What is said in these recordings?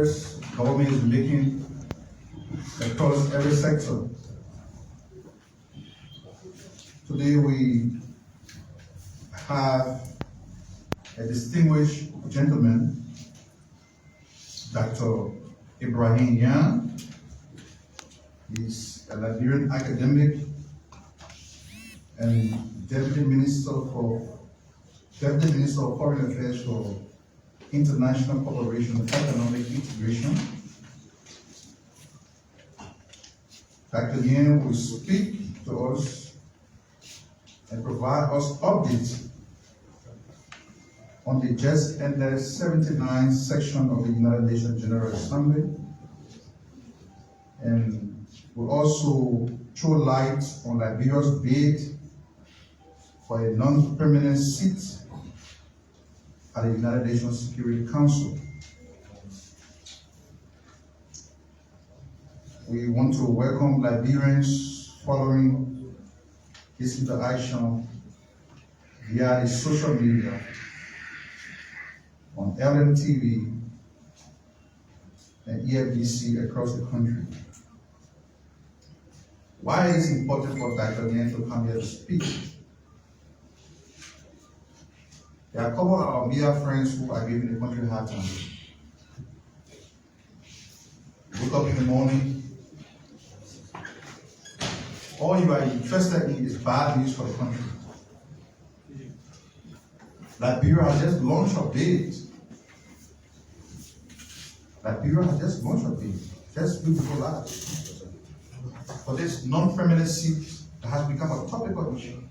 progress government is making across every sector. Today we have a distinguished gentleman, Dr. Ibrahim Yan. He's a Liberian academic and Deputy Minister of Foreign Affairs for International Cooperation and Economic Integration. Dr. Yan will speak to us and provide us updates on the just ended 79th section of the United Nations General Assembly, and will also throw light on Liberia's bid for a non-permanent seat at the United Nations Security Council. We want to welcome Liberians following this interaction via the social media, on LMTV and EFBC across the country. Why is it important for Dr. Yan to come here to speak? There are a couple of our media friends who are giving the country a hard time. Wake up in the morning, all you are interested in is bad news for the country. Liberia has just launched a bid. Liberia has just launched a bid. Just beautiful lives. For this non-permanent seat that has become a topical issue.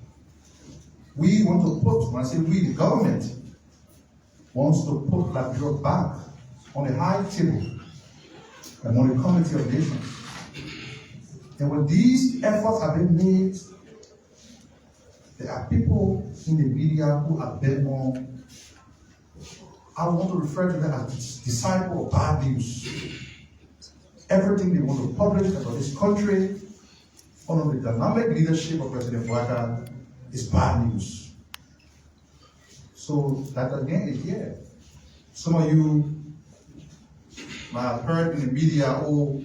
We want to put, when I say we, the government wants to put Liberia back on the high table among the Community of Nations. And when these efforts are being made, there are people in the media who are bent on, I want to refer to them as disciples of bad news. Everything they want to publish about this country under the dynamic leadership of President WATCH is bad news. So that again is here. Some of you might have heard in the media, oh,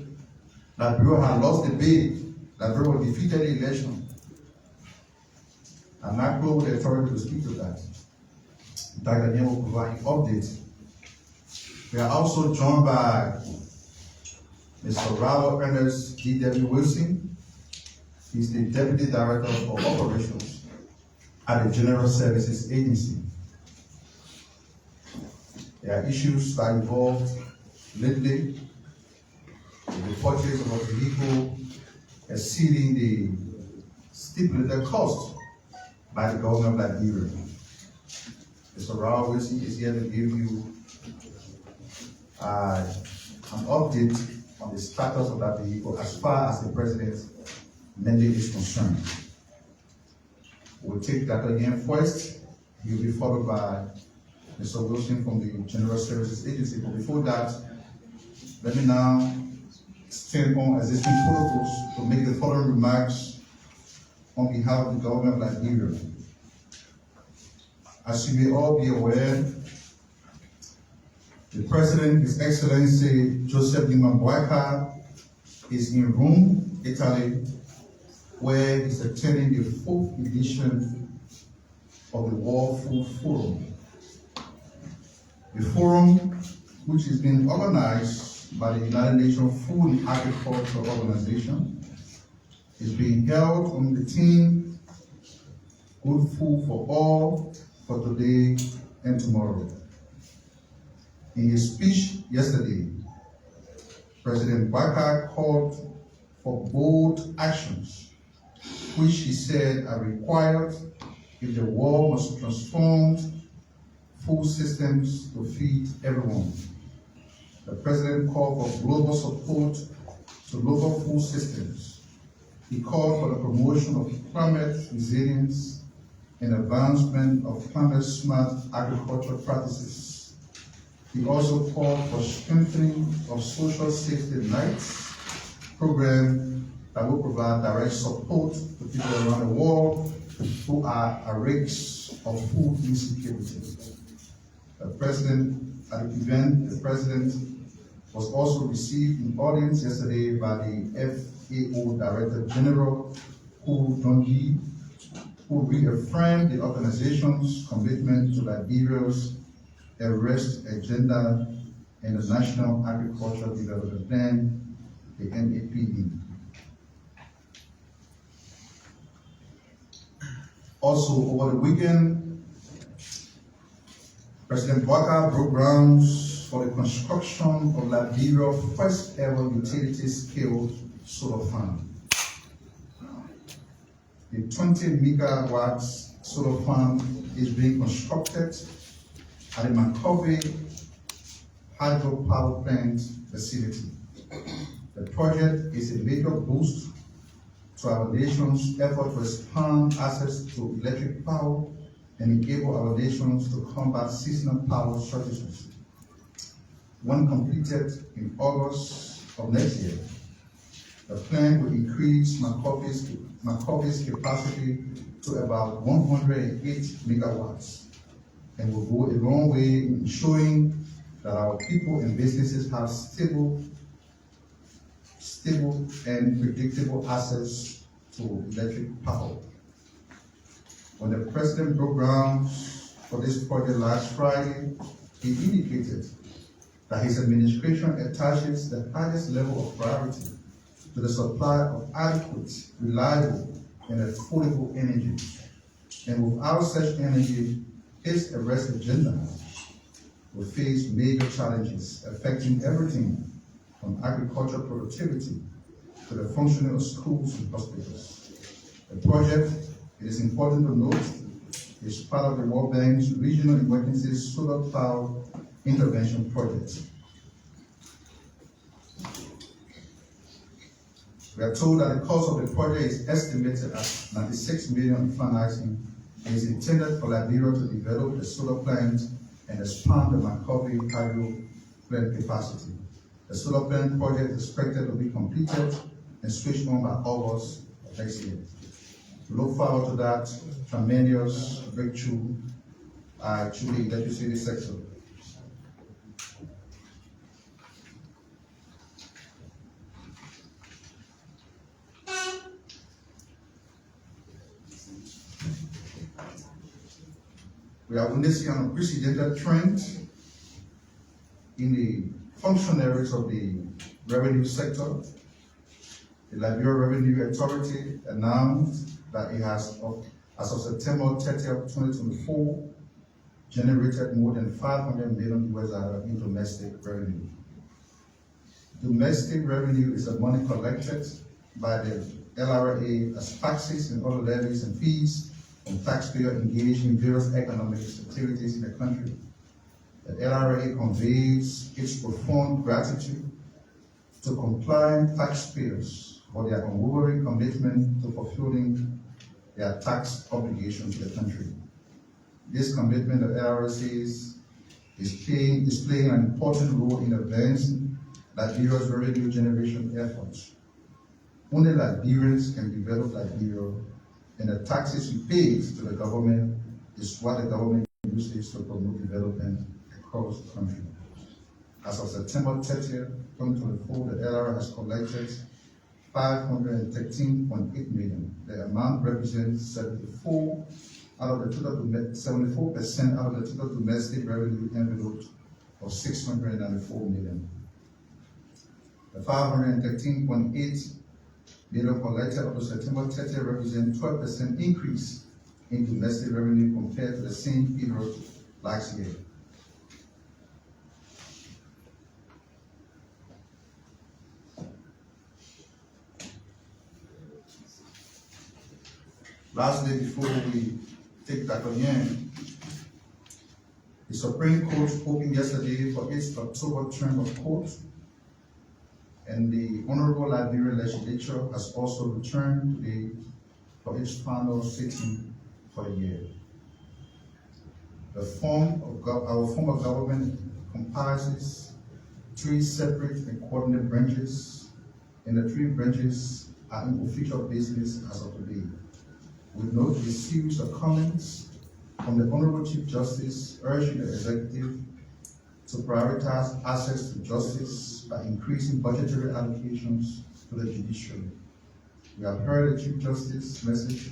Liberia had lost the bid, Liberia was defeated the election. I'm not going with the authority to speak to that. Dr. Yan will provide an update. We are also joined by Mr. Robert Ernest D.W. Wilson. He's the Deputy Director for Operations at the General Services Agency. There are issues that involved lately the purchase of a vehicle exceeding the stipulated cost by the government of Liberia. Mr. Robert Wilson is here to give you an update on the status of that vehicle as far as the President's mandate is concerned. We'll take Dr. Yan first. He will be followed by Mr. Wilson from the General Services Agency. But before that, let me now stand on existing protocols to make the following remarks on behalf of the government of Liberia. As you may all be aware, the President, His Excellency Joseph Liman Boyka, is in Rome, Italy, where he's attending the 4th edition of the World Food Forum. The forum, which is being organized by the United Nations Food and Agriculture Organization, is being held on the theme, Good Food for All, for today and tomorrow. In his speech yesterday, President Boyka called for bold actions, which he said are required if the world must transform food systems to feed everyone. The President called for global support to local food systems. He called for the promotion of climate resilience and advancement of climate-smart agricultural practices. He also called for strengthening of social safety nets program that will provide direct support to people around the world who are at risk of food insecurity. At the event, the President was also received in audience yesterday by the FAO Director General, who reaffirmed the organization's commitment to Liberia's arrest agenda and the National Agricultural Development Plan, the NAPD. Also, over the weekend, President Bouaka broke grounds for the construction of Liberia's first ever utility-scale solar farm. The 20 megawatts solar farm is being constructed at the McCovey hydropower plant facility. The project is a major boost to our nation's effort to expand access to electric power and enable our nations to combat seasonal power shortages. When completed in August of next year, the plant will increase McCovey's capacity to about 108 megawatts and will go a long way in ensuring that our people and businesses have stable and predictable access to electric power. When the President broke ground for this project last Friday, he indicated that his administration attaches the highest level of priority to the supply of adequate, reliable, and affordable energy. And without such energy, his arrest agenda will face major challenges affecting everything from agricultural productivity to the functioning of schools and hospitals. The project, it is important to note, is part of the World Bank's Regional Emergency Solar Power Intervention Project. We are told that the cost of the project is estimated at 96 million financing and is intended for Liberia to develop the solar plant and expand the McCovey hydro plant capacity. The solar plant project is expected to be completed and switched on by August of next year. We look forward to that tremendous breakthrough to the electricity sector. We are witnessing an unprecedented trend in the functionaries of the revenue sector. The Liberia Revenue Authority announced that it has, as of September 30th, 2024, generated more than $500 million in domestic revenue. Domestic revenue is the money collected by the LRA as taxes and other levies and fees from taxpayers engaged in various economic activities in the country. The LRA conveys its profound gratitude to compliant taxpayers for their unwavering commitment to fulfilling their tax obligations to the country. This commitment, the LRA says, is playing an important role in advancing Liberia's revenue generation efforts. Only Liberians can develop Liberia, and the taxes we pay to the government is what the government uses to promote development across the country. As of September 30th, 2024, the LRA has collected $513.8 million. The amount represents 74% out of the total domestic revenue envelope of $694 million. The $513.8 million collected up to September 30th represents 12% increase in domestic revenue compared to the same period last year. Lastly, before we take that again, the Supreme Court opened yesterday for its October term of court, and the Honorable Liberia Legislature has also returned today for its final sitting for the year. Our form of government comprises three separate and coordinate branches, and the three branches are in official business as of today. We note a series of comments from the Honorable Chief Justice urging the Executive to prioritize access to justice by increasing budgetary allocations to the judiciary. We have heard the Chief Justice's message,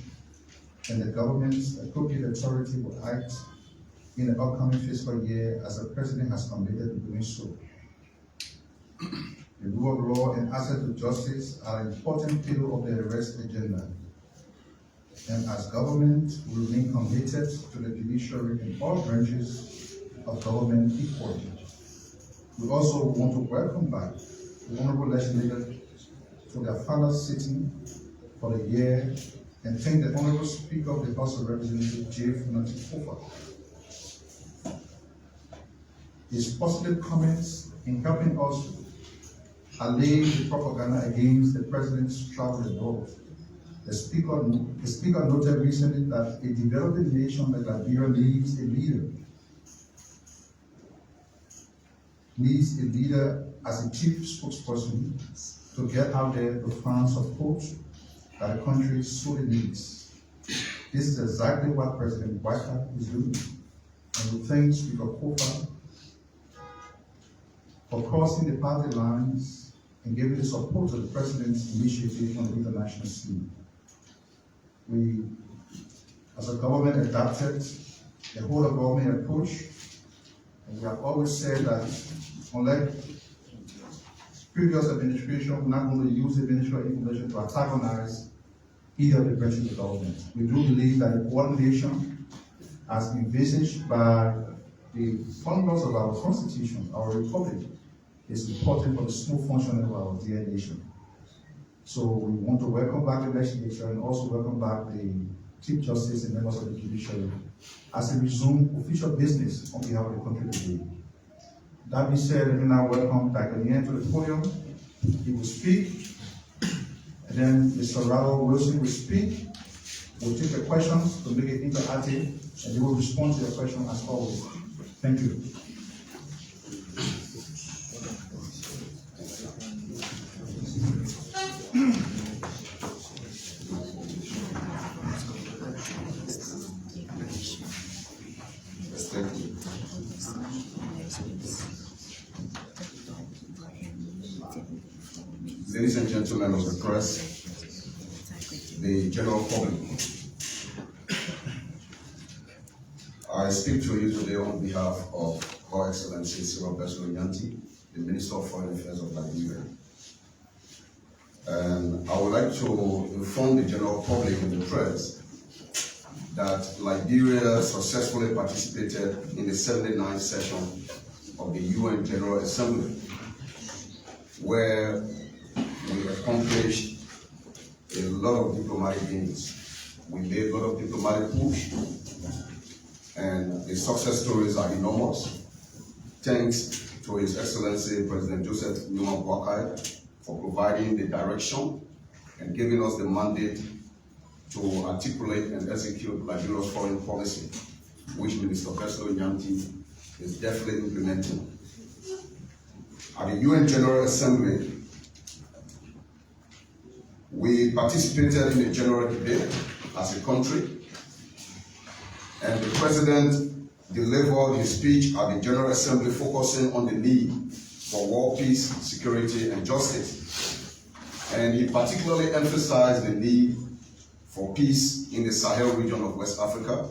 and the government's appropriate authority will act in the upcoming fiscal year as the President has committed to doing so. The rule of law and access to justice are an important pillar of the arrest agenda. And as government, we remain committed to the judiciary in all branches of government equally. We also want to welcome back the honorable legislators to their final sitting for the year and thank the honorable Speaker of the House of Representatives, J. Funati Kofa. His positive comments in helping us allay the propaganda against the President's travel abroad. The speaker noted recently that a developing nation like Liberia needs a leader as a chief spokesperson to get out there to find support that the country sorely needs. This is exactly what President WATCH is doing. And we thank Speaker Kofa for crossing the party lines and giving the support to the President's initiative on the international scene. We, as a government, adopted the whole of government approach, and we have always said that unlike previous administration, we're not going to use the Ministry of Information to antagonize either of the branches of the government. We do believe that the coordination, as envisaged by the founders of our Constitution, our Republic, is important for the smooth functioning of our dear nation. So we want to welcome back the legislature and also welcome back the Chief Justice and members of the judiciary as they resume official business on behalf of the country today. That being said, let me now welcome Dr. Nien to the podium. He will speak, and then Mr. Raul Wilson will speak. We'll take the questions to make it interactive, and they will respond to your question as always. Thank you. Ladies and gentlemen of the press, the general public, I speak to you today on behalf of Her Excellency Cyril Nyanti, the Minister of Foreign Affairs of Liberia. And I would like to inform the general public and the press that Liberia successfully participated in the 79th session of the UN General Assembly, where we accomplished a lot of diplomatic gains. We made a lot of diplomatic push, and the success stories are enormous. Thanks to His Excellency President Joseph Numa Boakai for providing the direction and giving us the mandate to articulate and execute Liberia's foreign policy, which Minister Beslo Nyanti is definitely implementing. At the UN General Assembly, we participated in a general debate as a country, and the President delivered his speech at the General Assembly focusing on the need for world peace, security, and justice. And he particularly emphasized the need for peace in the Sahel region of West Africa,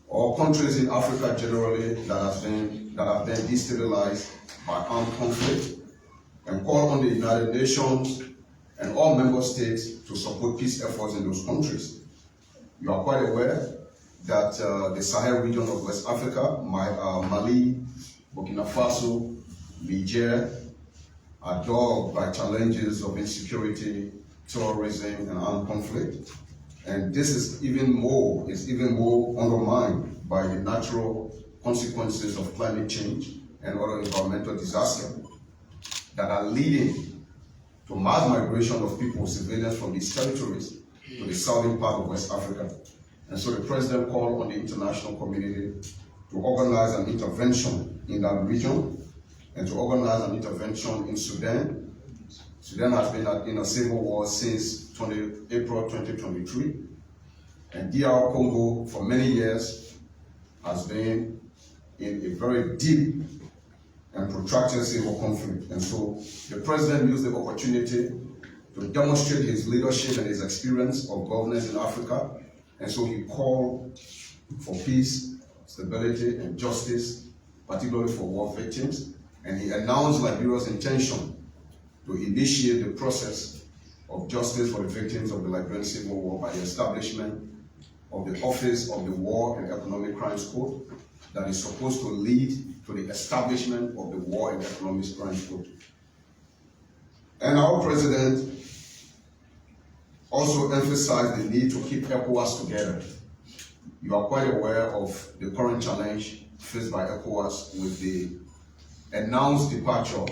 or countries in Africa generally that have been destabilized by armed conflict, and called on the United Nations and all member states to support peace efforts in those countries. You are quite aware that the Sahel region of West Africa, Mali, Burkina Faso, Niger, are dogged by challenges of insecurity, terrorism, and armed conflict. And this is even more undermined by the natural consequences of climate change and other environmental disasters that are leading to mass migration of people, civilians from these territories to the southern part of West Africa. And so the President called on the international community to organize an intervention in that region and to organize an intervention in Sudan. Sudan has been in a civil war since April 2023, and DR Congo for many years has been in a very deep and protracted civil conflict. And so the president used the opportunity to demonstrate his leadership and his experience of governance in Africa. And so he called for peace, stability, and justice, particularly for war victims. And he announced Liberia's intention to initiate the process of justice for the victims of the Liberian Civil War by the establishment of the Office of the War and Economic Crimes Court that is supposed to lead to the establishment of the War and Economic Crimes Court. And our president also emphasized the need to keep ECOWAS together. You are quite aware of the current challenge faced by ECOWAS with the announced departure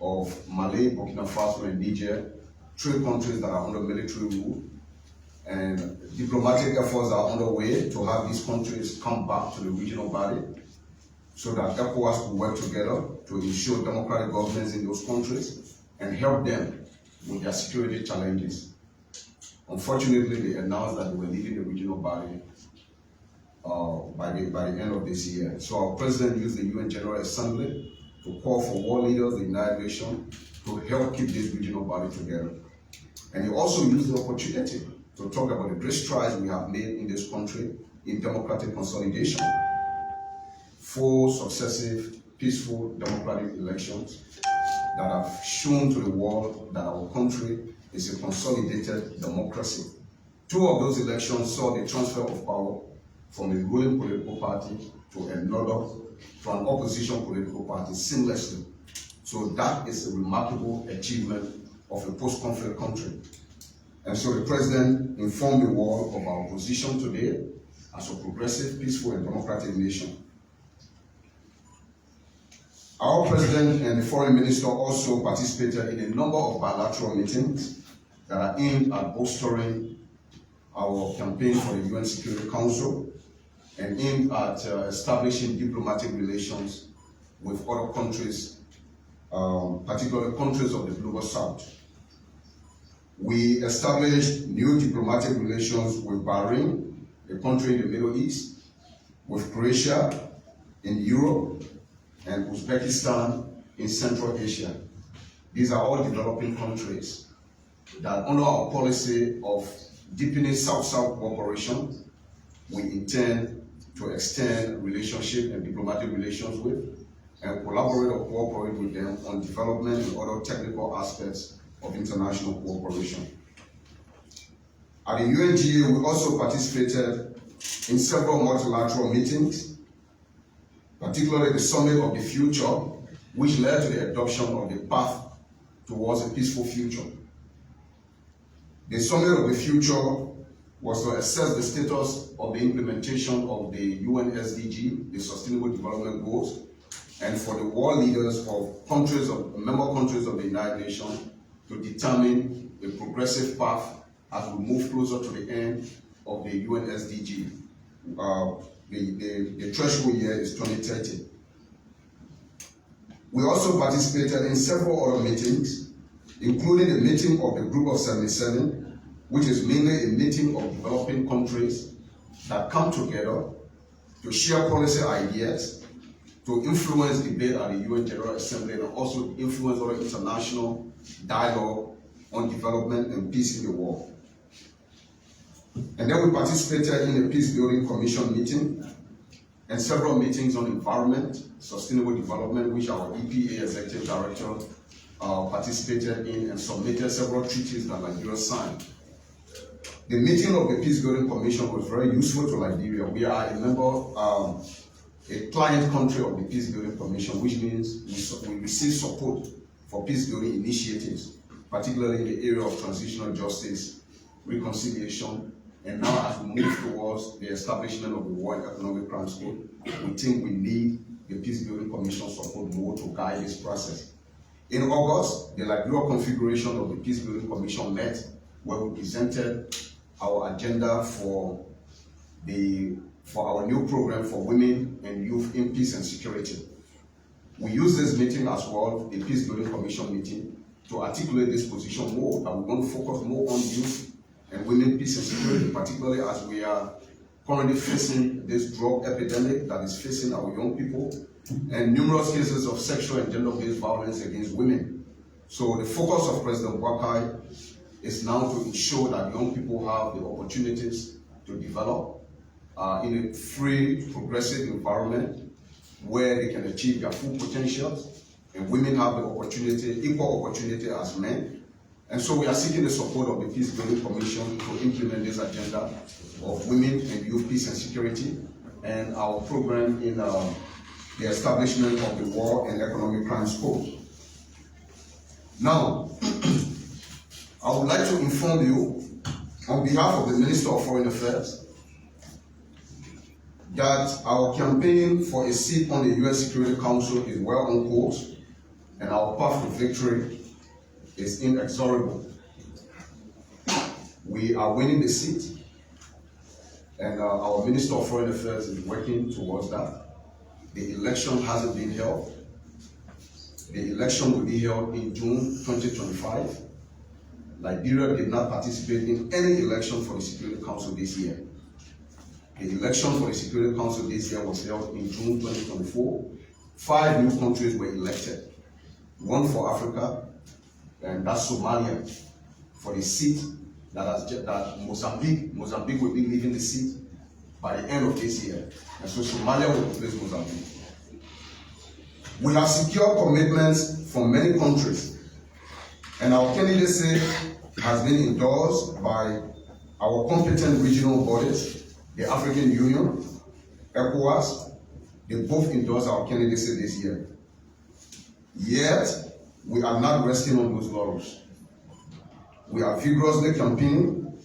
of Mali, Burkina Faso, and Niger, 3 countries that are under military rule. And diplomatic efforts are underway to have these countries come back to the regional body so that ECOWAS will work together to ensure democratic governance in those countries and help them with their security challenges. Unfortunately, they announced that they were leaving the regional body by the end of this year. So our president used the UN General Assembly to call for war leaders, the United Nations, to help keep this regional body together. And he also used the opportunity to talk about the great strides we have made in this country in democratic consolidation. 4 successive, peaceful, democratic elections that have shown to the world that our country is a consolidated democracy. 2 of those elections saw the transfer of power from a ruling political party to another, to an opposition political party seamlessly. So that is a remarkable achievement of a post-conflict country. And so the president informed the world of our position today as a progressive, peaceful, and democratic nation. Our president and the foreign minister also participated in a number of bilateral meetings that are aimed at bolstering our campaign for the UN Security Council and aimed at establishing diplomatic relations with other countries, particularly countries of the Global South. We established new diplomatic relations with Bahrain, a country in the Middle East, with Croatia in Europe, and Uzbekistan in Central Asia. These are all developing countries that under our policy of deepening South-South cooperation, we intend to extend relationship and diplomatic relations with and collaborate or cooperate with them on development and other technical aspects of international cooperation. At the UNGA, we also participated in several multilateral meetings, particularly the Summit of the Future, which led to the adoption of the path towards a peaceful future. The Summit of the Future was to assess the status of the implementation of the UN SDG, the Sustainable Development Goals, and for the world leaders of member countries of the United Nations to determine a progressive path as we move closer to the end of the UN SDG. The threshold year is 2030. We also participated in several other meetings, including the meeting of the Group of 77, which is mainly a meeting of developing countries that come together to share policy ideas, to influence debate at the UN General Assembly, and also influence other international dialogue on development and peace in the world. And then we participated in a Peace Building Commission meeting and several meetings on environment, sustainable development, which our EPA Executive Director participated in and submitted several treaties that Liberia signed. The meeting of the Peace Building Commission was very useful to Liberia. We are a member, a client country of the Peace Building Commission, which means we receive support for peace building initiatives, particularly in the area of transitional justice, reconciliation, and now as we move towards the establishment of the War and Economic Crimes Court, we think we need the Peace Building Commission support more to guide this process. In August, the Liberia configuration of the Peace Building Commission met, where we presented our agenda for our new program for women and youth in peace and security. We use this meeting as well, the Peace Building Commission meeting, to articulate this position more, that we want to focus more on youth and women, peace and security, particularly as we are currently facing this drug epidemic that is facing our young people and numerous cases of sexual and gender-based violence against women. So the focus of President WATCH is now to ensure that young people have the opportunities to develop in a free, progressive environment where they can achieve their full potential, and women have the opportunity, equal opportunity as men. And so we are seeking the support of the Peace Building Commission to implement this agenda of women and youth peace and security, and our program in the establishment of the War and Economic Crimes Code. Now, I would like to inform you, on behalf of the Minister of Foreign Affairs, that our campaign for a seat on the UN Security Council is well on course, and our path to victory is inexorable. We are winning the seat, and our Minister of Foreign Affairs is working towards that. The election hasn't been held. The election will be held in June 2025. Liberia did not participate in any election for the Security Council this year. The election for the Security Council this year was held in June 2024. 5 new countries were elected. 1 for Africa, and that's Somalia, for the seat that Mozambique will be leaving the seat by the end of this year. And so Somalia will replace Mozambique. We have secured commitments from many countries, and our candidacy has been endorsed by our competent regional bodies, the African Union, ECOWAS. They both endorsed our candidacy this year. Yet, we are not resting on those laurels. We are vigorously campaigning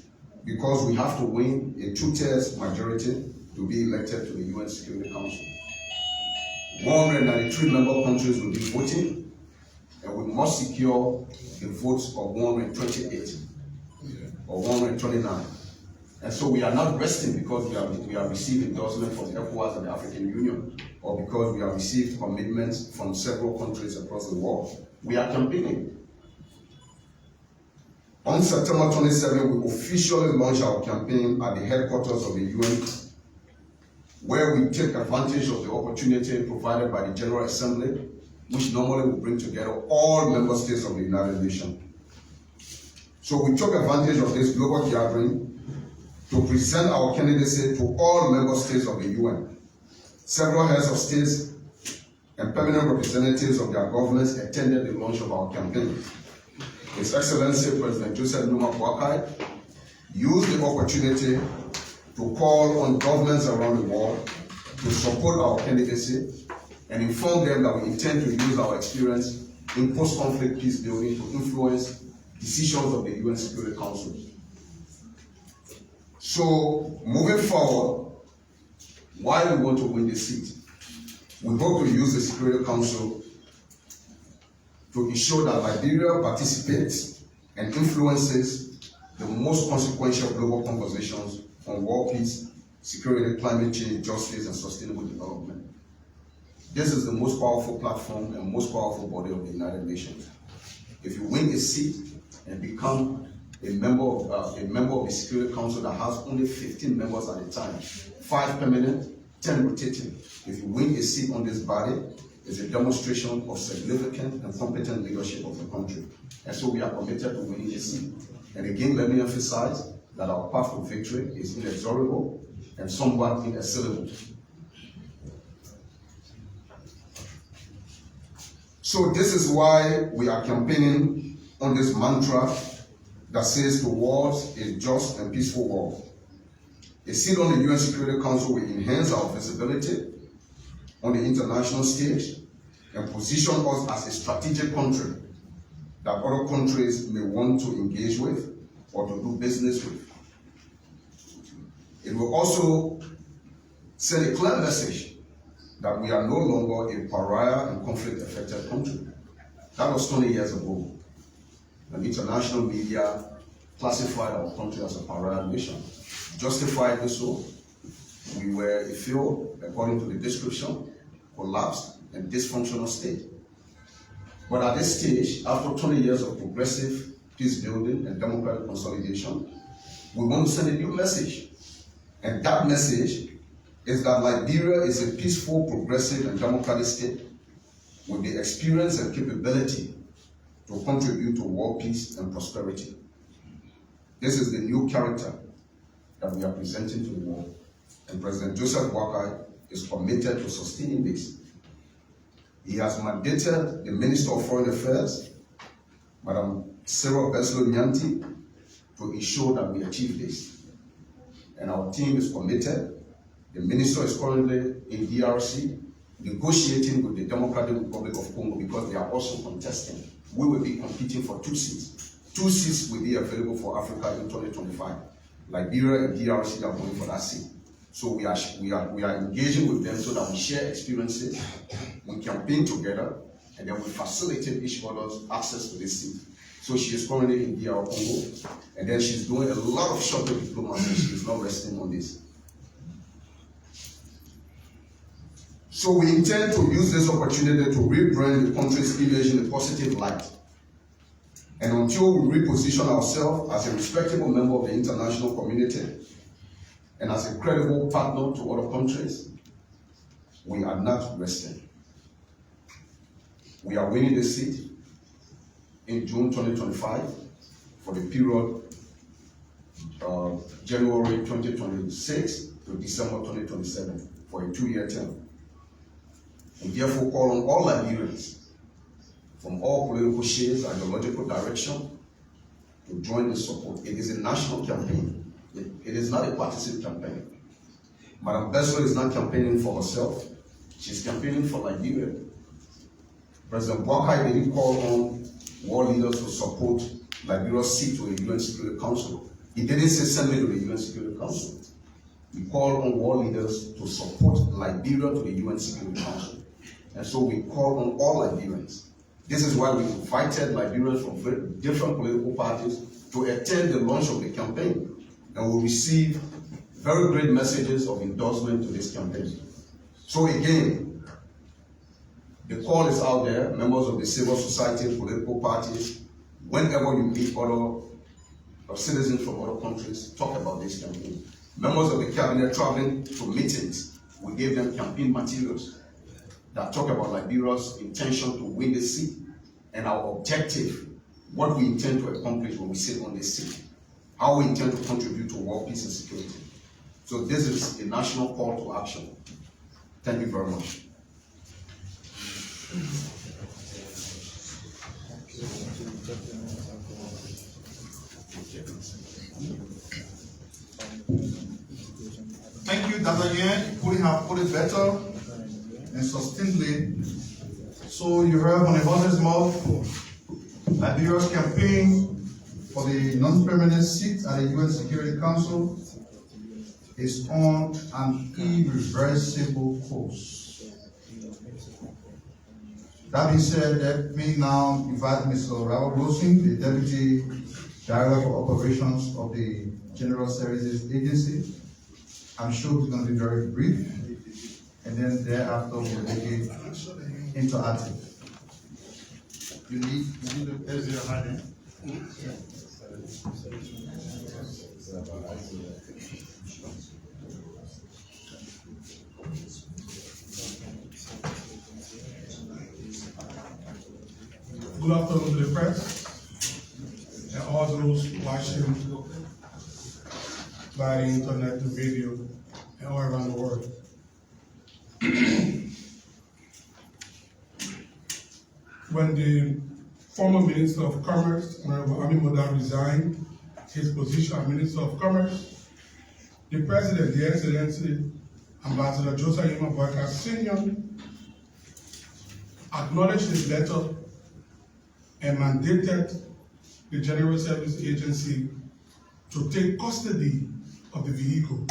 because we have to win a 2/3 majority to be elected to the UN Security Council. 193 member countries will be voting, and we must secure the votes of 128 or 129. And so we are not resting because we have received endorsement from ECOWAS and the African Union, or because we have received commitments from several countries across the world. We are campaigning. On September 27, we officially launched our campaign at the headquarters of the UN, where we take advantage of the opportunity provided by the General Assembly, which normally will bring together all member states of the United Nations. So we took advantage of this global gathering to present our candidacy to all member states of the UN. Several heads of states and permanent representatives of their governments attended the launch of our campaign. His Excellency President Joseph WATCH used the opportunity to call on governments around the world to support our candidacy and inform them that we intend to use our experience in post-conflict peace building to influence decisions of the UN Security Council. So, moving forward, why we want to win this seat? We hope to use the Security Council to ensure that Liberia participates and influences the most consequential global conversations on world peace, security, climate change, justice, and sustainable development. This is the most powerful platform and most powerful body of the United Nations. If you win a seat and become a member of the Security Council that has only 15 members at a time, 5 permanent, 10 rotating. If you win a seat on this body, it's a demonstration of significant and competent leadership of the country. And so we are committed to winning this seat. And again, let me emphasize that our path to victory is inexorable and somewhat inassailable. So this is why we are campaigning on this mantra that says towards a just and peaceful world. A seat on the UN Security Council will enhance our visibility on the international stage and position us as a strategic country that other countries may want to engage with or to do business with. It will also send a clear message that we are no longer a pariah and conflict-affected country. That was 20 years ago. The international media classified our country as a pariah nation. Justifiably so. We were a field, according to the description, collapsed and dysfunctional state. But at this stage, after 20 years of progressive peace building and democratic consolidation, we want to send a new message. And that message is that Liberia is a peaceful, progressive, and democratic state with the experience and capability to contribute to world peace and prosperity. This is the new character that we are presenting to the world, and President Joseph Boakai is committed to sustaining this. He has mandated the Minister of Foreign Affairs, Madam Sarah Beslo-Nyanti, to ensure that we achieve this. And our team is committed. The Minister is currently in DRC, negotiating with the Democratic Republic of Congo because they are also contesting. We will be competing for 2 seats. 2 seats will be available for Africa in 2025. Liberia and DRC are going for that seat. So we are engaging with them so that we share experiences, we campaign together, and then we facilitate each other's access to this seat. So she is currently in DR Congo, and then she's doing a lot of short-term diplomacy. She's not resting on this. So we intend to use this opportunity to rebrand the country's image in a positive light. And until we reposition ourselves as a respectable member of the international community and as a credible partner to other countries, we are not resting. We are winning the seat in June 2025 for the period January 2026 to December 2027 for a 2-year term. We therefore call on all Liberians from all political shades, ideological direction, to join the support. It is a national campaign. It is not a partisan campaign. Madam Beslo is not campaigning for herself. She's campaigning for Liberia. President Boakai didn't call on world leaders to support Liberia's seat to the UN Security Council. He didn't say send me to the UN Security Council. He called on world leaders to support Liberia to the UN Security Council. And so we call on all Liberians. This is why we invited Liberians from different political parties to attend the launch of the campaign. And we receive very great messages of endorsement to this campaign. So again, the call is out there, members of the civil society, political parties, whenever you meet other citizens from other countries, talk about this campaign. Members of the cabinet traveling to meetings, we gave them campaign materials that talk about Liberia's intention to win the seat and our objective, what we intend to accomplish when we sit on this seat, how we intend to contribute to world peace and security. So this is a national call to action. Thank you very much. Thank you, Dr. Yen. Couldn't have put it better and succinctly. So you heard from the horse's mouth, Liberia's campaign for the non-permanent seat at the UN Security Council is on an irreversible course. That being said, let me now invite Mr. Robert Wilson, the Deputy Director for Operations of the General Services Agency. I'm sure he's going to be very brief, and then thereafter we'll make it interactive. You need to raise your hand. Good afternoon to the press and all those watching by the internet and video and all around the world. When the former Minister of Commerce, Honorable Ami Moda, resigned his position as Minister of Commerce, the President, the Excellency, Ambassador Joseph Yema Boakai Sr., acknowledged his letter and mandated the General Service Agency to take custody of the vehicle.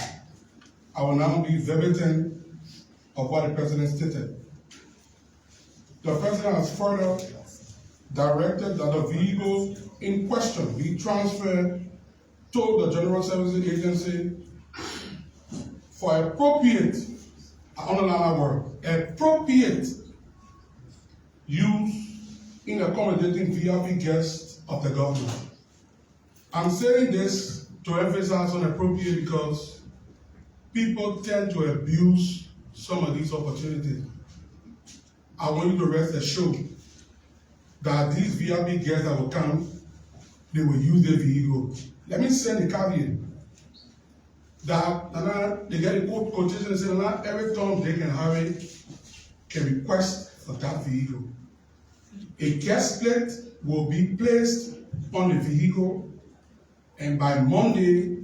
I will now be verbatim of what the President stated. The President has further directed that the vehicle in question be transferred to the General Services Agency for appropriate, I underline that word, appropriate use in accommodating VIP guests of the government. I'm saying this to emphasize on appropriate because people tend to abuse some of these opportunities. I want you to rest assured that these VIP guests that will come, they will use their vehicle. Let me send a caveat that they get a quotation and say, not every Tom, Dick, and Harry can request for that vehicle. A guest plate will be placed on the vehicle, and by Monday,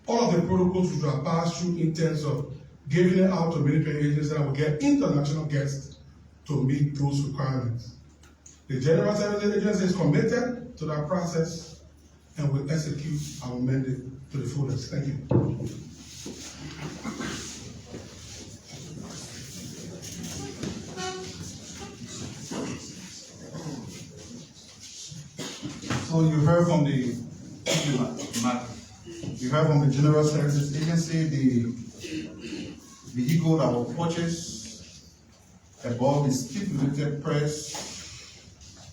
all of the protocols which are passed through in terms of giving it out to military agents that will get international guests to meet those requirements. The General Services Agency is committed to that process and will execute our mandate to the fullest. Thank you. So you heard from the General Services Agency the vehicle that was purchased above the stipulated price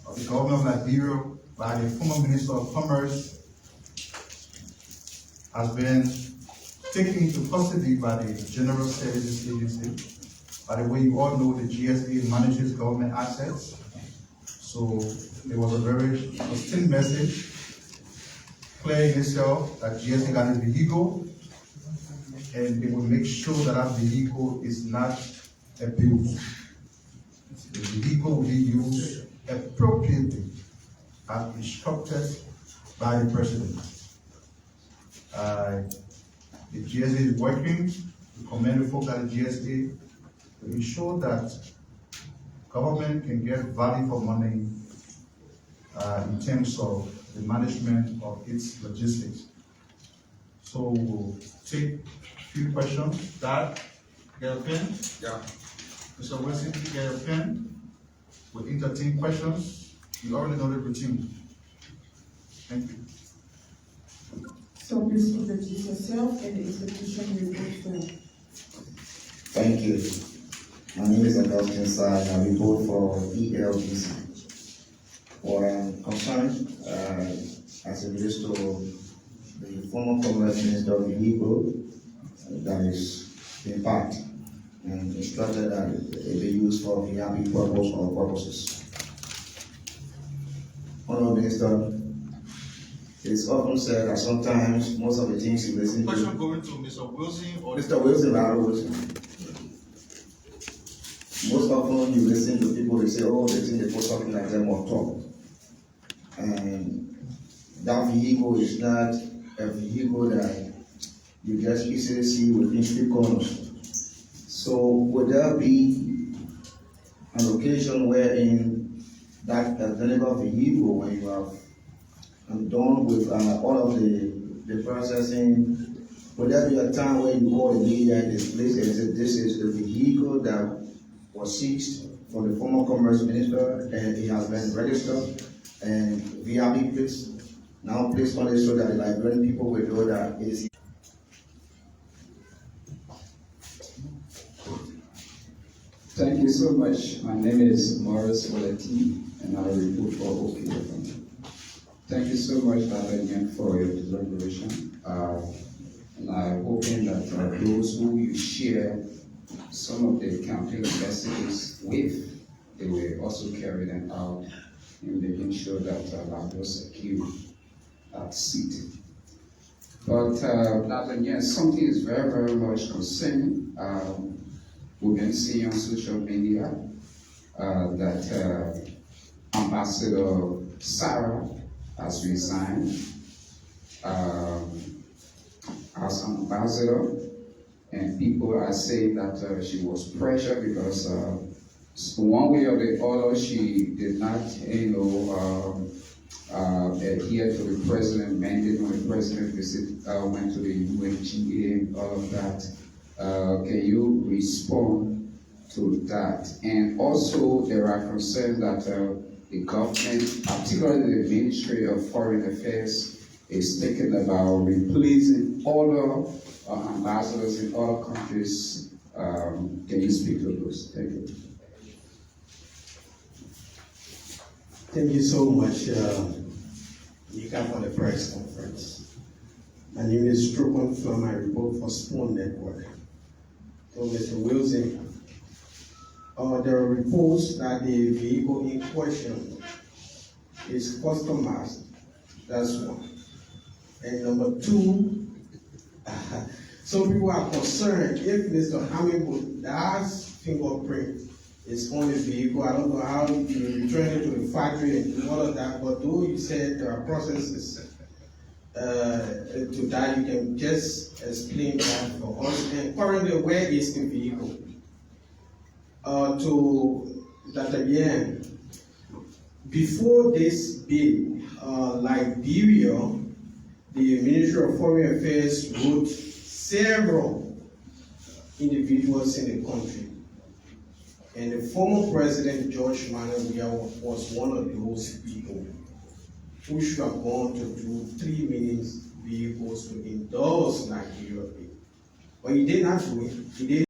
of the government of Liberia by the former Minister of Commerce has been taken into custody by the General Services Agency. By the way, you all know the GSA manages government assets. So there was a very distinct message clear in itself that GSA got his vehicle, and they will make sure that that vehicle is not abused. The vehicle will be used appropriately as instructed by the President. The GSA is working to commend the folks at the GSA to ensure that government can get value for money in terms of the management of its logistics. So we'll take a few questions. Dad, get a pen? Yeah. Mr. Wilson, get a pen. We'll entertain questions. You already know the routine. Thank you. So please introduce yourself and the institution you report for. Thank you. My name is Augustine Sai, and I report for ELBC. What I'm concerned as it relates to the former Commerce Minister of Vehicle that is being packed and instructed that it be used for VIP purpose or purposes. Honorable Minister, it's often said that sometimes most of the things you listen to. Question going to Mr. Wilson or Mr. Wilson, Larry Wilson. Most often you listen to people, they say, oh, they think they put something like them on top. And that vehicle is not a vehicle that you just easily see within street corners. So would there be an occasion wherein that deliver vehicle, when you have done with all of the processing, would there be a time where you call the media in this place and say this is the vehicle that was seized from the former Commerce Minister and it has been registered and VIP plates now placed on it so that the Liberian people will know that it is. Thank you so much. My name is Morris Waleti, and I report for OKFM. Thank you so much, Father, again, for your deliberation. And I'm hoping that those who you share some of the campaign messages with, they will also carry them out in making sure that those secure at city. But yes, something is very, very much concerning. We've been seeing on social media that Ambassador Sarah has resigned as an ambassador, and people are saying that she was pressured because one way or the other she did not, adhere to the president mandate when the president went to the UNGA and all of that. Can you respond to that? And also, there are concerns that the government, particularly the Ministry of Foreign Affairs, is thinking about replacing other ambassadors in other countries. Can you speak to those? Thank you. Thank you so much, MICAT, for the press conference. My name is Strupon from my report for Spoon Network. to Mr. Wilson. There are reports that the vehicle in question is customized. That's one. And number two, some people are concerned if Mr. Hamilton's fingerprint is on the vehicle. I don't know how you return it to the factory and do all of that, but though you said there are processes to that, you can just explain that for us. And currently, where is the vehicle? To Dr. Yan, before this bill, Liberia, the Ministry of Foreign Affairs wrote several individuals in the country. And the former President George Manuel was one of those people who should have gone to do 3 million vehicles to endorse Nigeria. But he did not do it. He did